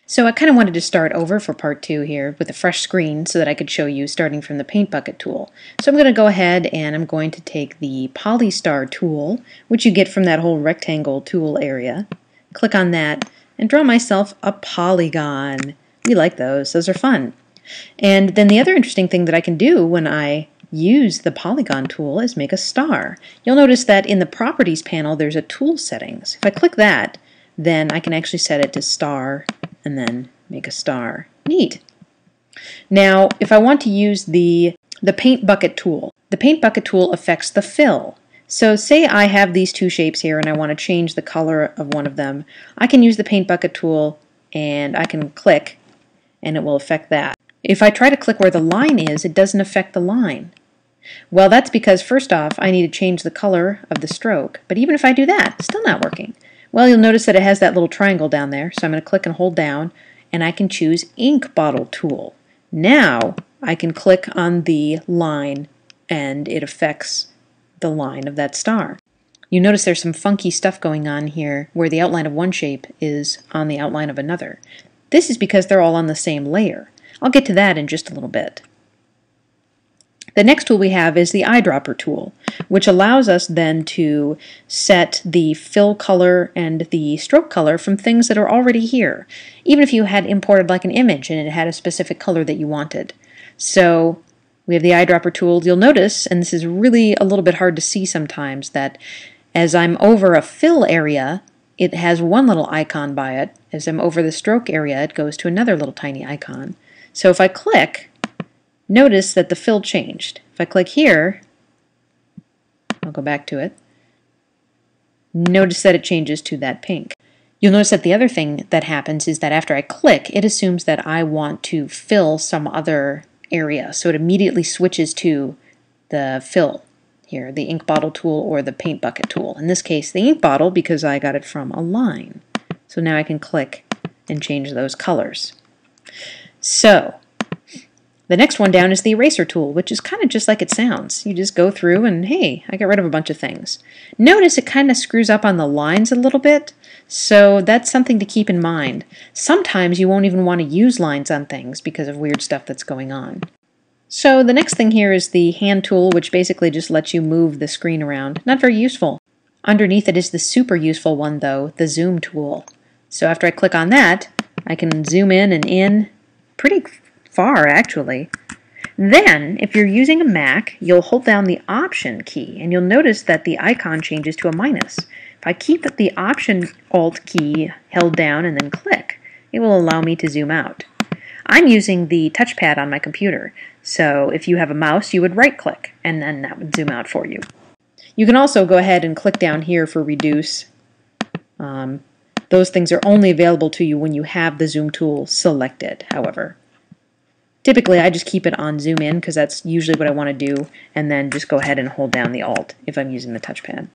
So I kind of wanted to start over for part 2 here with a fresh screen so that I could show you starting from the paint bucket tool. So I'm going to go ahead and I'm going to take the Polystar tool, which you get from that whole rectangle tool area, click on that, and draw myself a polygon. We like those. Those are fun. And then the other interesting thing that I can do when I use the polygon tool is make a star. You'll notice that in the properties panel there's a tool settings. If I click that, then I can actually set it to star and then make a star. Neat. Now, if I want to use the paint bucket tool, the paint bucket tool affects the fill. So say I have these two shapes here and I want to change the color of one of them. I can use the paint bucket tool and I can click and it will affect that. If I try to click where the line is, it doesn't affect the line. Well, that's because first off, I need to change the color of the stroke. But even if I do that, it's still not working. Well, you'll notice that it has that little triangle down there, so I'm going to click and hold down, and I can choose Ink Bottle Tool. Now I can click on the line, and it affects the line of that star. You notice there's some funky stuff going on here where the outline of one shape is on the outline of another. This is because they're all on the same layer. I'll get to that in just a little bit. The next tool we have is the eyedropper tool, which allows us then to set the fill color and the stroke color from things that are already here, even if you had imported like an image and it had a specific color that you wanted. So we have the eyedropper tool. You'll notice, and this is really a little bit hard to see sometimes, that as I'm over a fill area, it has one little icon by it. As I'm over the stroke area, it goes to another little tiny icon. So if I click, notice that the fill changed. If I click here, I'll go back to it, notice that it changes to that pink. You'll notice that the other thing that happens is that after I click, it assumes that I want to fill some other area, so it immediately switches to the fill here, the ink bottle tool or the paint bucket tool. In this case, the ink bottle, because I got it from a line. So now I can click and change those colors. So the next one down is the eraser tool, which is kind of just like it sounds. You just go through and, hey, I got rid of a bunch of things. Notice it kind of screws up on the lines a little bit, so that's something to keep in mind. Sometimes you won't even want to use lines on things because of weird stuff that's going on. So the next thing here is the hand tool, which basically just lets you move the screen around. Not very useful. Underneath it is the super useful one, though, the zoom tool. So after I click on that, I can zoom in and in pretty far, actually. Then, if you're using a Mac, you'll hold down the Option key, and you'll notice that the icon changes to a minus. If I keep the Option Alt key held down and then click, it will allow me to zoom out. I'm using the touchpad on my computer, so if you have a mouse, you would right-click, and then that would zoom out for you. You can also go ahead and click down here for Reduce. Those things are only available to you when you have the zoom tool selected, however. Typically, I just keep it on zoom in because that's usually what I want to do, and then just go ahead and hold down the Alt if I'm using the touchpad.